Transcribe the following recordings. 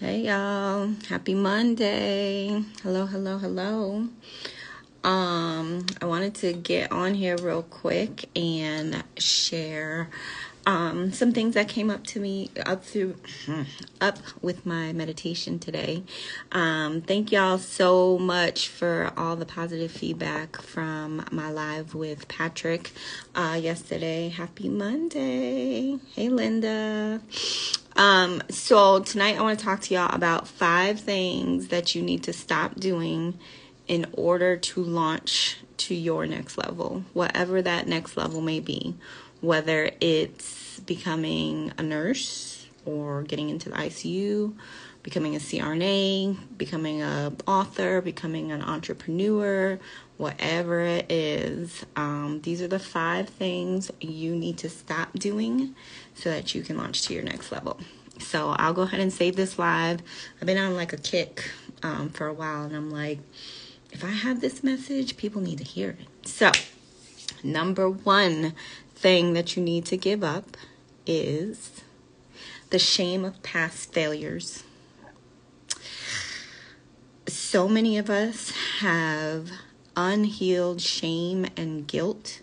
Hey y'all, happy Monday. Hello. I wanted to get on here real quick and share some things that came up to me up with my meditation today. Thank y'all so much for all the positive feedback from my live with Patrick yesterday. Happy Monday. Hey Linda. So tonight I want to talk to y'all about 5 things that you need to stop doing in order to launch to your next level, whatever that next level may be, whether it's becoming a nurse or getting into the ICU, becoming a CRNA, becoming an author, becoming an entrepreneur, whatever it is. These are the 5 things you need to stop doing so that you can launch to your next level. So I'll go ahead and save this live. I've been on like a kick for a while, and I'm like, if I have this message, people need to hear it. So, number 1 thing that you need to give up is the shame of past failures. So many of us have unhealed shame and guilt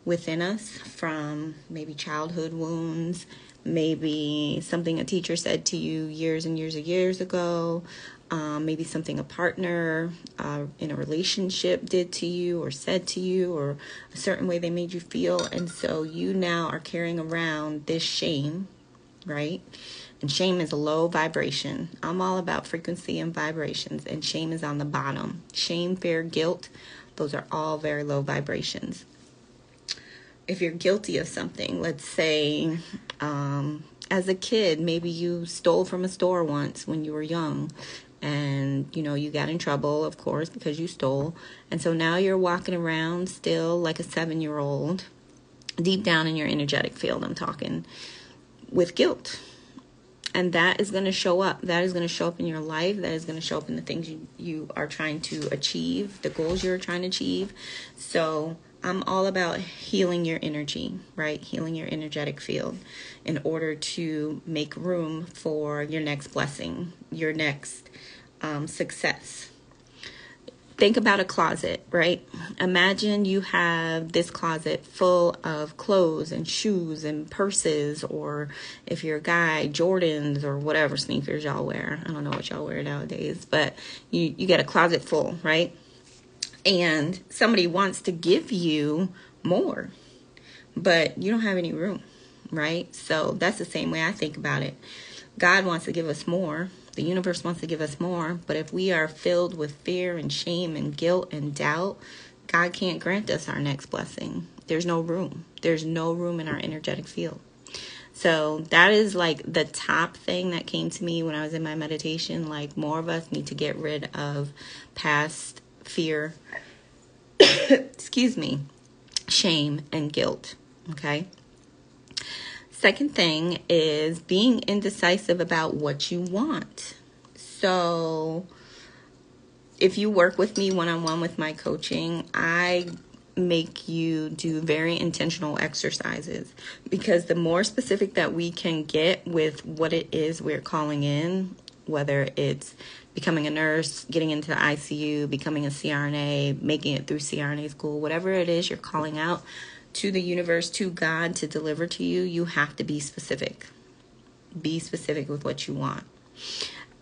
within us from maybe childhood wounds, maybe something a teacher said to you years and years ago, maybe something a partner in a relationship did to you or said to you, or a certain way they made you feel. And so you now are carrying around this shame, right? And shame is a low vibration. I'm all about frequency and vibrations, and shame is on the bottom. Shame, fear, guilt, those are all very low vibrations. If you're guilty of something, let's say as a kid, maybe you stole from a store once when you were young, and you got in trouble, of course, because you stole. And so now you're walking around still like a 7-year-old, deep down in your energetic field, I'm talking, with guilt. And that is going to show up. That is going to show up in your life. That is going to show up in the things you are trying to achieve, the goals you're trying to achieve. So I'm all about healing your energy, right? Healing your energetic field in order to make room for your next blessing, your next success. Think about a closet, right? Imagine you have this closet full of clothes and shoes and purses, or if you're a guy, Jordans or whatever sneakers y'all wear. I don't know what y'all wear nowadays, but you get a closet full, right? And somebody wants to give you more, but you don't have any room, right? So that's the same way I think about it. God wants to give us more. The universe wants to give us more. But if we are filled with fear and shame and guilt and doubt, God can't grant us our next blessing. There's no room. There's no room in our energetic field. So that is like the top thing that came to me when I was in my meditation. Like, more of us need to get rid of past fear, shame and guilt. Okay. Second thing is being indecisive about what you want. So if you work with me one-on-one with my coaching, I make you do very intentional exercises, because the more specific that we can get with what it is we're calling in, whether it's becoming a nurse, getting into the ICU, becoming a CRNA, making it through CRNA school, whatever it is you're calling out to the universe, to God to deliver to you, you have to be specific. Be specific with what you want.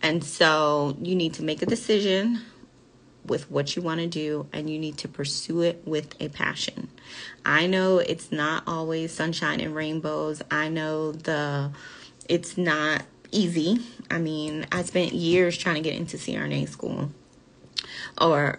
And so you need to make a decision with what you want to do, and you need to pursue it with a passion. I know it's not always sunshine and rainbows. I know it's not easy. I mean, I spent years trying to get into CRNA school, or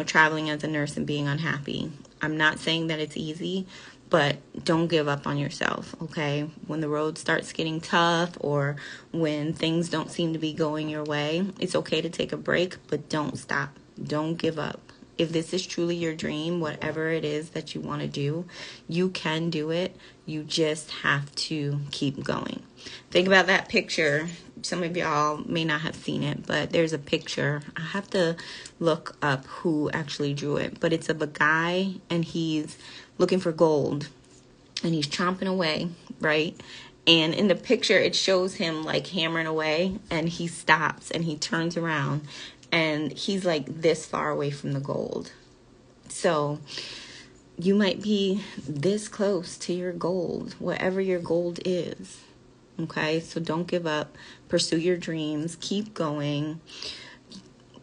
traveling as a nurse and being unhappy. I'm not saying that it's easy, but don't give up on yourself, okay? When the road starts getting tough, or when things don't seem to be going your way, it's okay to take a break, but don't stop. Don't give up. If this is truly your dream, whatever it is that you want to do, you can do it. You just have to keep going. Think about that picture. Some of y'all may not have seen it, but there's a picture. I have to look up who actually drew it, but it's of a guy, and he's looking for gold, and he's chomping away, right? And in the picture, it shows him like hammering away, and he stops and he turns around and he's like this far away from the gold. So you might be this close to your gold, whatever your gold is. Okay, so don't give up. Pursue your dreams. Keep going.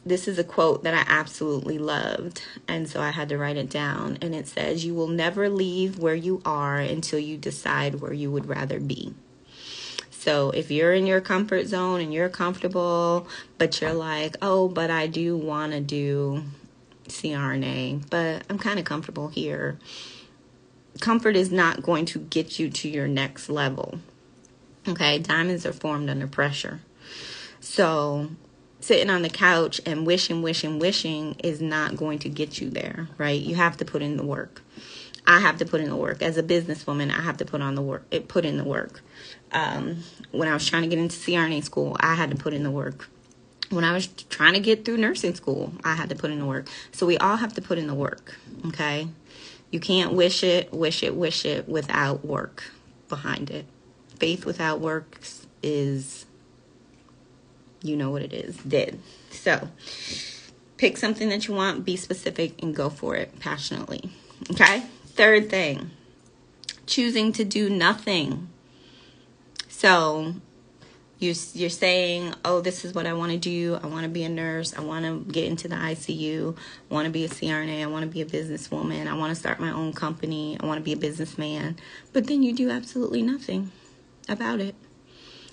This is a quote that I absolutely loved, and so I had to write it down. And it says, "You will never leave where you are until you decide where you would rather be." So if you're in your comfort zone and you're comfortable, but you're like, oh, but I do want to do CRNA, but I'm kind of comfortable here. Comfort is not going to get you to your next level. Okay, diamonds are formed under pressure. So sitting on the couch and wishing is not going to get you there, right? You have to put in the work. I have to put in the work. As a businesswoman, I have to put in the work. When I was trying to get into CRNA school, I had to put in the work. When I was trying to get through nursing school, I had to put in the work. So we all have to put in the work, okay? You can't wish it without work behind it. Faith without works is, you know what it is, dead. So pick something that you want, be specific, and go for it passionately, okay? Third thing, choosing to do nothing. So you're saying, oh, this is what I want to do. I want to be a nurse. I want to get into the ICU. I want to be a CRNA. I want to be a businesswoman. I want to start my own company. I want to be a businessman. But then you do absolutely nothing about it,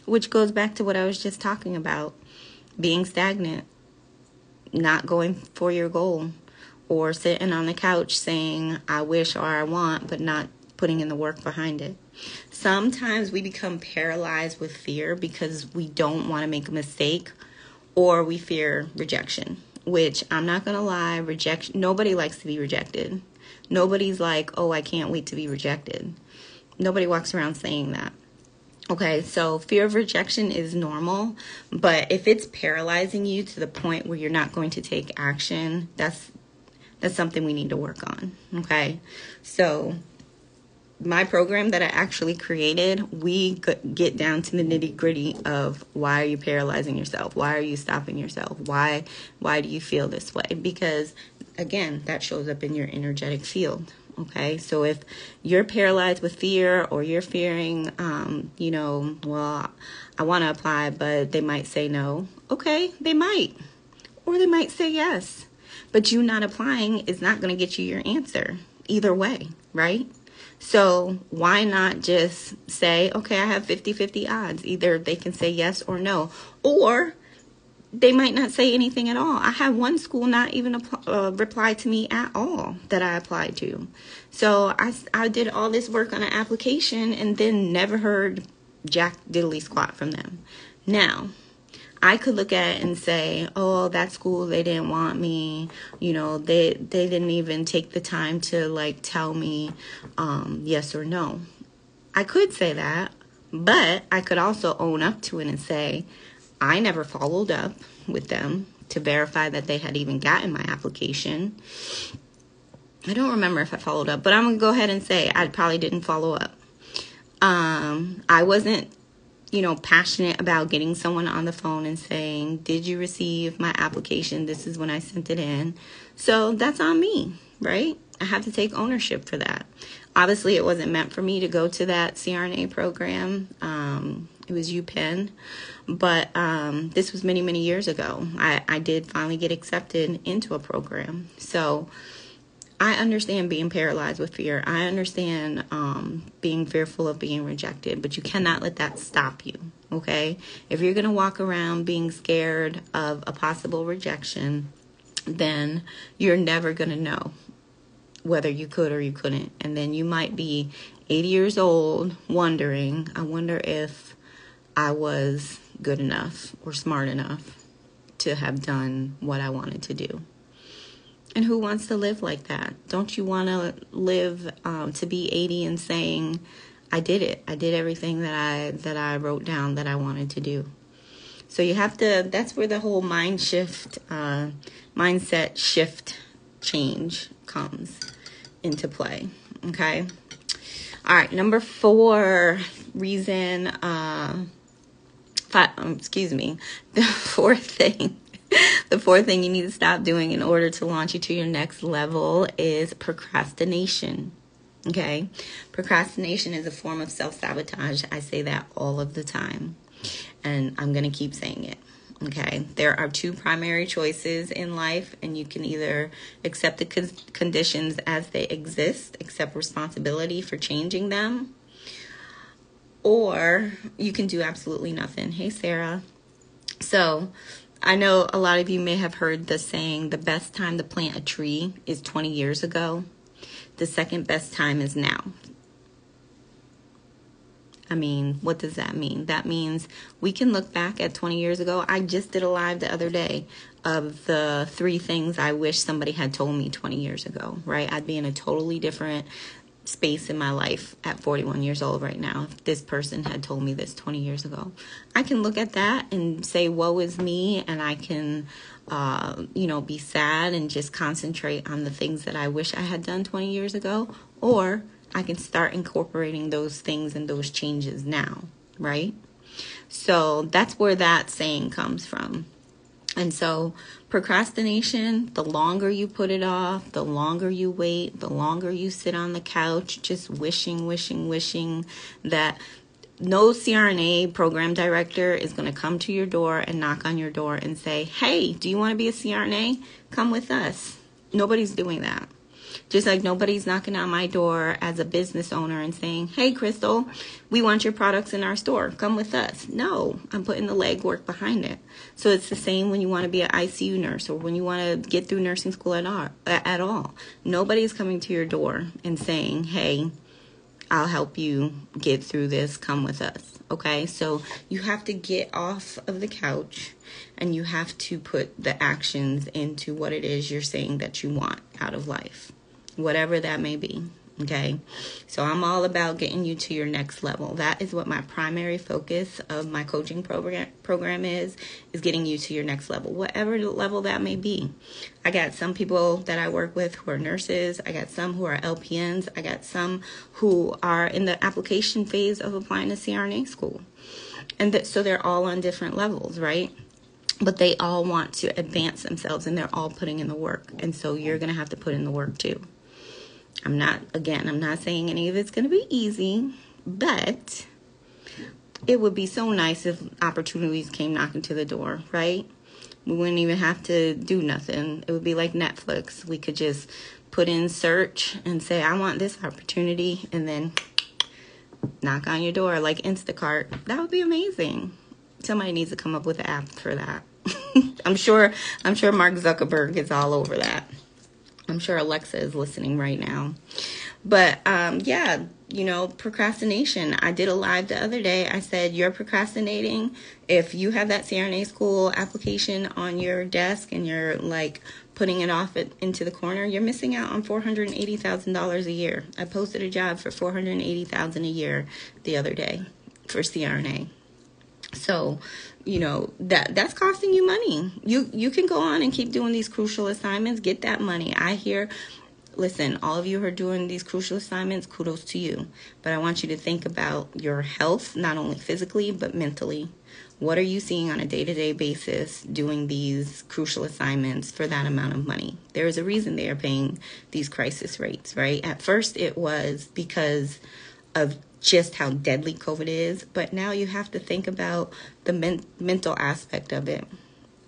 which goes back to what I was just talking about, being stagnant, not going for your goal, or sitting on the couch saying, I wish or I want, but not putting in the work behind it. Sometimes we become paralyzed with fear because we don't want to make a mistake, or we fear rejection, which I'm not going to lie, rejection. Nobody likes to be rejected. Nobody's like, oh, I can't wait to be rejected. Nobody walks around saying that. Okay, so fear of rejection is normal, but if it's paralyzing you to the point where you're not going to take action, that's something we need to work on, okay? So my program that I actually created, we get down to the nitty-gritty of why are you paralyzing yourself? Why are you stopping yourself? Why do you feel this way? Because, again, that shows up in your energetic field. Okay, so if you're paralyzed with fear, or you're fearing, well, I want to apply, but they might say no. Okay, they might. Or they might say yes. But you not applying is not going to get you your answer either way, right? So why not just say, okay, I have 50-50 odds. Either they can say yes or no. Or they might not say anything at all. I had one school not even reply to me at all that I applied to. So I did all this work on an application and then never heard jack diddly squat from them. Now, I could look at it and say, oh, that school, they didn't want me. You know, they didn't even take the time to like tell me yes or no. I could say that, but I could also own up to it and say, I never followed up with them to verify that they had even gotten my application. I don't remember if I followed up, but I'm going to go ahead and say I probably didn't follow up. I wasn't, passionate about getting someone on the phone and saying, did you receive my application? This is when I sent it in. So that's on me, right? I have to take ownership for that. Obviously, it wasn't meant for me to go to that CRNA program. It was UPenn. But this was many, many years ago. I did finally get accepted into a program. So I understand being paralyzed with fear. I understand being fearful of being rejected. But you cannot let that stop you, okay? If you're going to walk around being scared of a possible rejection, then you're never going to know whether you could or you couldn't. And then you might be 80 years old wondering, I wonder if I was good enough or smart enough to have done what I wanted to do. And who wants to live like that? Don't you want to live to be 80 and saying, I did it. I did everything that I wrote down that I wanted to do. So you have to, that's where the whole mindset shift change comes into play. Okay. All right. Number 4, reason, the fourth thing you need to stop doing in order to launch you to your next level is procrastination. Okay? Procrastination is a form of self-sabotage. I say that all of the time, and I'm going to keep saying it. Okay? There are two primary choices in life, and you can either accept the conditions as they exist, accept responsibility for changing them, or you can do absolutely nothing. Hey, Sarah. So, I know a lot of you may have heard the saying, the best time to plant a tree is 20 years ago. The second best time is now. I mean, what does that mean? That means we can look back at 20 years ago. I just did a live the other day of the 3 things I wish somebody had told me 20 years ago, right? I'd be in a totally different space in my life at 41 years old right now if this person had told me this 20 years ago. I can look at that and say, woe is me, and I can be sad and just concentrate on the things that I wish I had done 20 years ago, or I can start incorporating those things and those changes now, right? So that's where that saying comes from. And so procrastination, the longer you put it off, the longer you wait, the longer you sit on the couch just wishing that no CRNA program director is going to come to your door and knock on your door and say, hey, do you want to be a CRNA? Come with us. Nobody's doing that. Just like nobody's knocking on my door as a business owner and saying, hey, Crystal, we want your products in our store. Come with us. No, I'm putting the legwork behind it. So it's the same when you want to be an ICU nurse or when you want to get through nursing school at all. Nobody's coming to your door and saying, hey, I'll help you get through this. Come with us. Okay, so you have to get off of the couch and you have to put the actions into what it is you're saying that you want out of life, whatever that may be. Okay, so I'm all about getting you to your next level. That is what my primary focus of my coaching program is getting you to your next level, whatever level that may be. I got some people that I work with who are nurses. I got some who are LPNs. I got some who are in the application phase of applying to CRNA school. And so they're all on different levels, right? But they all want to advance themselves and they're all putting in the work. And so you're going to have to put in the work too. I'm not saying any of it's going to be easy, but it would be so nice if opportunities came knocking to the door, right? We wouldn't even have to do nothing. It would be like Netflix. We could just put in search and say, I want this opportunity, and then knock on your door like Instacart. That would be amazing. Somebody needs to come up with an app for that. I'm sure Mark Zuckerberg is all over that. I'm sure Alexa is listening right now. But procrastination. I did a live the other day. I said, you're procrastinating. If you have that CRNA school application on your desk and you're like putting it off into the corner, you're missing out on $480,000 a year. I posted a job for $480,000 a year the other day for CRNA. So, that's costing you money. You can go on and keep doing these crucial assignments, get that money. Listen, all of you who are doing these crucial assignments, kudos to you. But I want you to think about your health, not only physically, but mentally. What are you seeing on a day-to-day basis doing these crucial assignments for that amount of money? There is a reason they are paying these crisis rates, right? At first, it was because of just how deadly COVID is, but now you have to think about the mental aspect of it.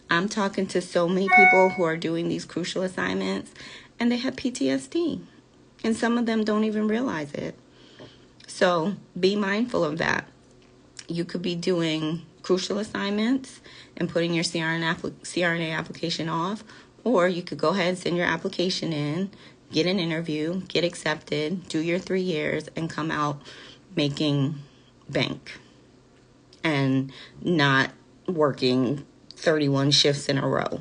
I'm talking to so many people who are doing these crucial assignments, and they have PTSD, and some of them don't even realize it. So be mindful of that. You could be doing crucial assignments and putting your CRNA application off, or you could go ahead and send your application in, get an interview, get accepted, do your 3 years, and come out making bank and not working 31 shifts in a row.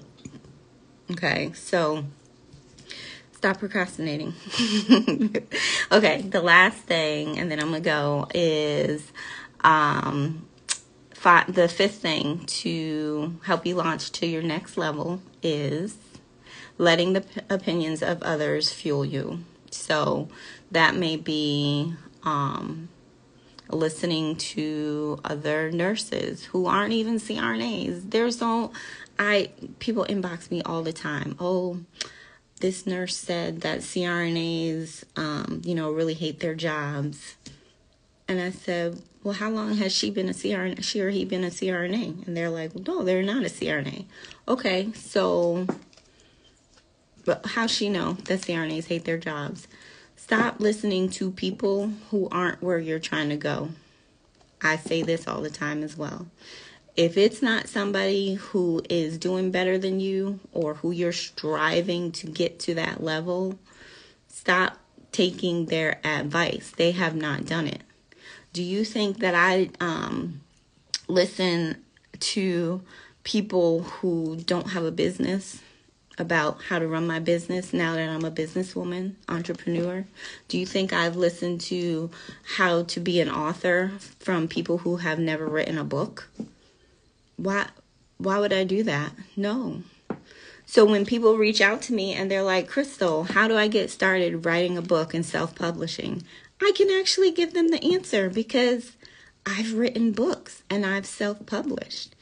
Okay, so stop procrastinating. Okay, the last thing, and then I'm going to go, is the fifth thing to help you launch to your next level is letting the opinions of others fuel you. So that may be listening to other nurses who aren't even CRNAs. People inbox me all the time. Oh, this nurse said that CRNAs, really hate their jobs. And I said, well, how long has she been a CRNA? She or he been a CRNA? And they're like, well, no, they're not a CRNA. Okay, so but how's she know that CRNAs hate their jobs? Stop listening to people who aren't where you're trying to go. I say this all the time as well. If it's not somebody who is doing better than you or who you're striving to get to that level, stop taking their advice. They have not done it. Do you think that I listen to people who don't have a business about how to run my business now that I'm a businesswoman, entrepreneur? Do you think I've listened to how to be an author from people who have never written a book? Why would I do that? No. So when people reach out to me and they're like, Crystal, how do I get started writing a book and self-publishing? I can actually give them the answer because I've written books and I've self-published.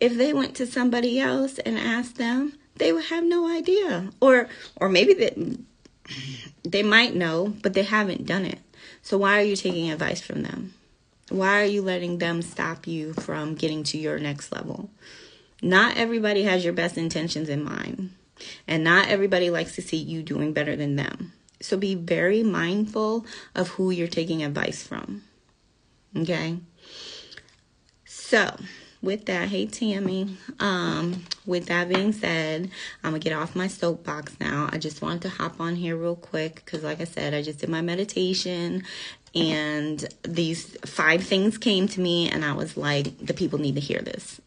If they went to somebody else and asked them, they would have no idea. Or maybe they might know, but they haven't done it. So why are you taking advice from them? Why are you letting them stop you from getting to your next level? Not everybody has your best intentions in mind. And not everybody likes to see you doing better than them. So be very mindful of who you're taking advice from. Okay? So, with that, hey Tammy, with that being said, I'm going to get off my soapbox now. I just wanted to hop on here real quick because, like I said, I just did my meditation and these 5 things came to me and I was like, the people need to hear this.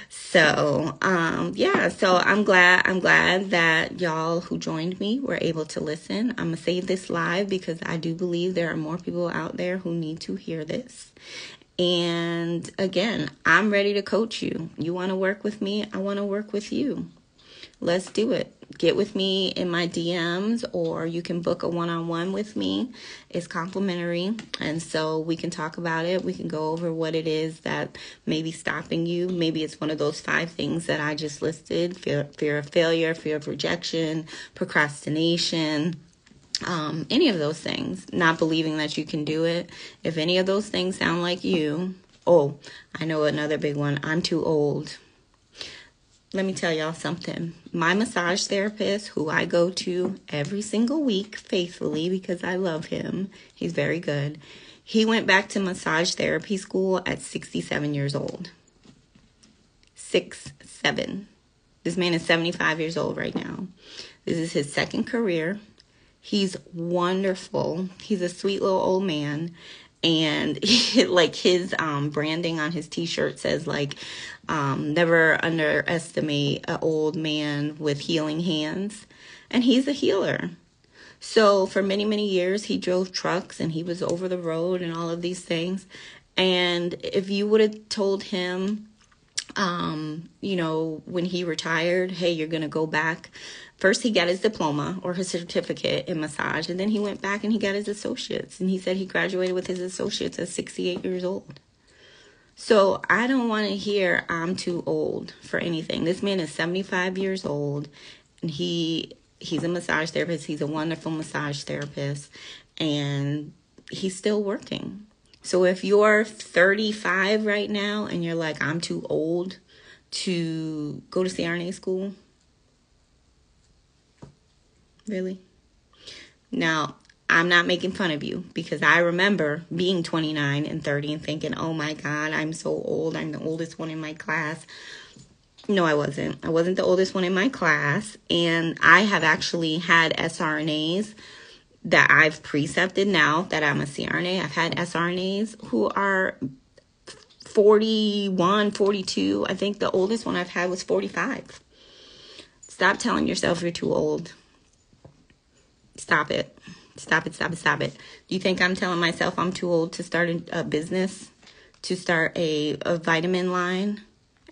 So, so I'm glad that y'all who joined me were able to listen. I'm going to save this live because I do believe there are more people out there who need to hear this. And again, I'm ready to coach you. You want to work with me? I want to work with you. Let's do it. Get with me in my DMs or you can book a one-on-one with me. It's complimentary. And so we can talk about it. We can go over what it is that may be stopping you. Maybe it's one of those 5 things that I just listed. Fear of failure, fear of rejection, procrastination, any of those things. Not believing that you can do it. If any of those things sound like you. Oh, I know another big one. I'm too old. Let me tell y'all something. My massage therapist, who I go to every single week faithfully because I love him. He's very good. He went back to massage therapy school at 67 years old. 6'7". This man is 75 years old right now. This is his second career. He's wonderful. He's a sweet little old man. And like his branding on his t-shirt says like, never underestimate an old man with healing hands. And he's a healer. So for many, many years, he drove trucks and he was over the road and all of these things. And if you would have told him, when he retired, hey, you're going to go back. First, he got his diploma or his certificate in massage. And then he went back and he got his associates. And he said he graduated with his associates at 68 years old. So I don't want to hear I'm too old for anything. This man is 75 years old. And he's a massage therapist. He's a wonderful massage therapist. And he's still working. So if you're 35 right now and you're like, I'm too old to go to CRNA school. Really? Now, I'm not making fun of you because I remember being 29 and 30 and thinking, oh my God, I'm so old. I'm the oldest one in my class. No, I wasn't. I wasn't the oldest one in my class. And I have actually had SRNAs that I've precepted now that I'm a CRNA. I've had SRNAs who are 41, 42. I think the oldest one I've had was 45. Stop telling yourself you're too old. Stop it. Stop it, stop it, stop it. Do you think I'm telling myself I'm too old to start a business, to start a vitamin line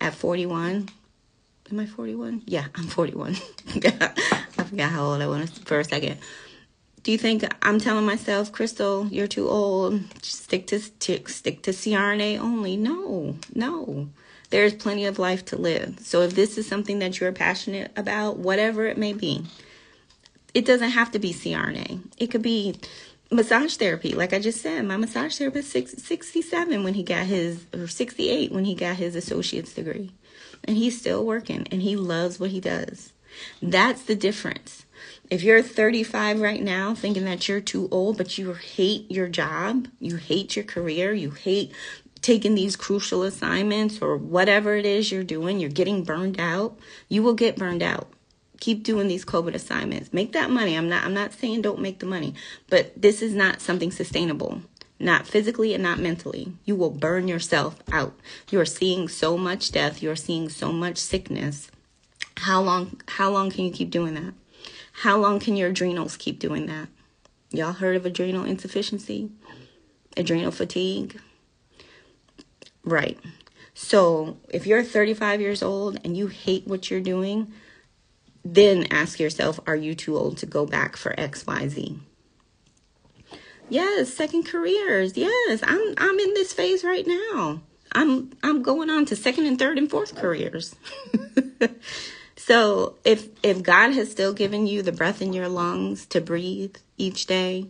at 41? Am I 41? Yeah, I'm 41. I forgot how old I was for a second. Do you think I'm telling myself, Crystal, you're too old, stick to CRNA only? No. There's plenty of life to live. So if this is something that you're passionate about, whatever it may be, it doesn't have to be CRNA. It could be massage therapy. Like I just said, my massage therapist 67 when he got his, or 68 when he got his associate's degree. And he's still working and he loves what he does. That's the difference. If you're 35 right now thinking that you're too old, but you hate your job, you hate your career, you hate taking these crucial assignments or whatever it is you're doing, you're getting burned out, you will get burned out. Keep doing these COVID assignments. Make that money. I'm not saying don't make the money, but this is not something sustainable. Not physically and not mentally. You will burn yourself out. You are seeing so much death. You are seeing so much sickness. How long can you keep doing that? How long can your adrenals keep doing that? Y'all heard of adrenal insufficiency? Adrenal fatigue? Right. So if you're 35 years old and you hate what you're doing, then ask yourself, are you too old to go back for XYZ? Yes, second careers. Yes, I'm in this phase right now. I'm going on to second and third and fourth careers. So if God has still given you the breath in your lungs to breathe each day,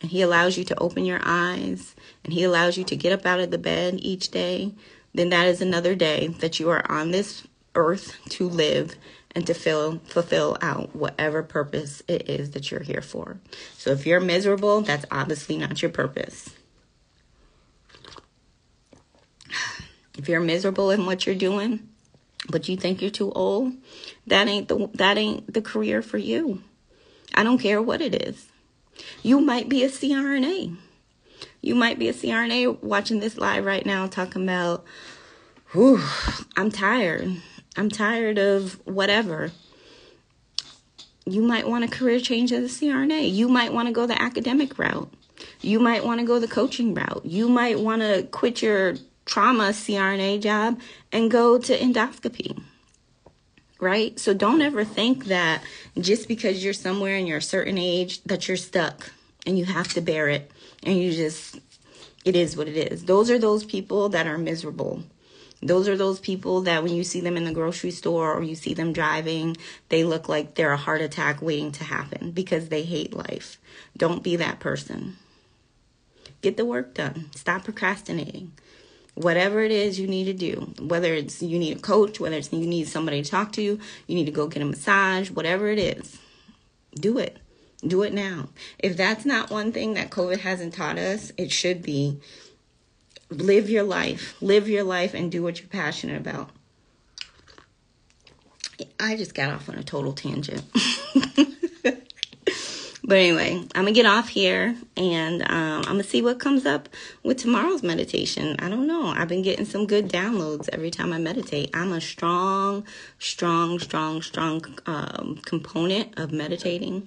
and he allows you to open your eyes, and he allows you to get up out of the bed each day, then that is another day that you are on this earth to live and to fulfill out whatever purpose it is that you're here for. So if you're miserable, that's obviously not your purpose. If you're miserable in what you're doing, but you think you're too old, that ain't the career for you. I don't care what it is. You might be a CRNA. You might be a CRNA watching this live right now talking about, I'm tired. I'm tired of whatever. You might want a career change as a CRNA. You might want to go the academic route. You might want to go the coaching route. You might want to quit your trauma CRNA job and go to endoscopy. Right? So don't ever think that just because you're somewhere and you're a certain age that you're stuck and you have to bear it and it is what it is. Those are those people that are miserable. Those are those people that when you see them in the grocery store or you see them driving, they look like they're a heart attack waiting to happen because they hate life. Don't be that person. Get the work done. Stop procrastinating. Whatever it is you need to do, whether it's you need a coach, whether it's you need somebody to talk to, you need to go get a massage, whatever it is, do it. Do it now. If that's not one thing that COVID hasn't taught us, it should be live your life and do what you're passionate about. I just got off on a total tangent. But anyway, I'm going to get off here and I'm going to see what comes up with tomorrow's meditation. I don't know. I've been getting some good downloads every time I meditate. I'm a strong component of meditating.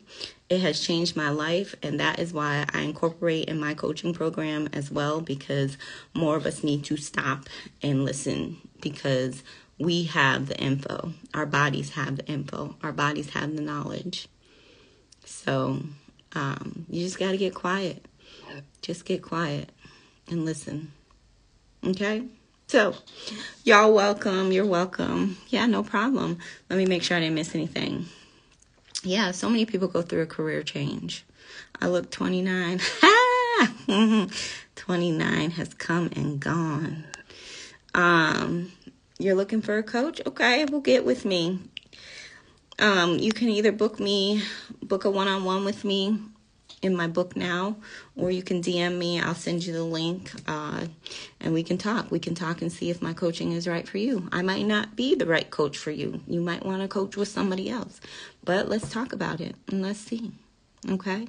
It has changed my life, and that is why I incorporate in my coaching program as well, because more of us need to stop and listen, because we have the info. Our bodies have the info. Our bodies have the knowledge. So you just got to get quiet. Just get quiet and listen. Okay? So, y'all welcome. You're welcome. Yeah, no problem. Let me make sure I didn't miss anything. Yeah, so many people go through a career change. I look 29. 29 has come and gone. You're looking for a coach? Okay, well, get with me. You can either book a one-on-one with me in my book now, or you can DM me. I'll send you the link, and we can talk. We can talk and see if my coaching is right for you. I might not be the right coach for you. You might want to coach with somebody else, but let's talk about it and let's see. Okay?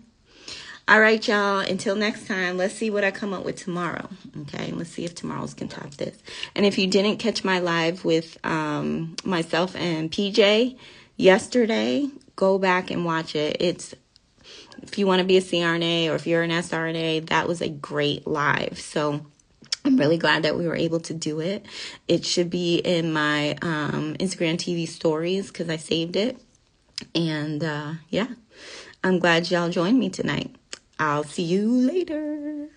All right, y'all. Until next time, let's see what I come up with tomorrow. Okay? Let's see if tomorrow's can top this. And if you didn't catch my live with myself and PJ yesterday, go back and watch it. If you want to be a CRNA or if you're an SRNA, that was a great live. So I'm really glad that we were able to do it. It should be in my Instagram TV stories because I saved it. And yeah, I'm glad y'all joined me tonight. I'll see you later.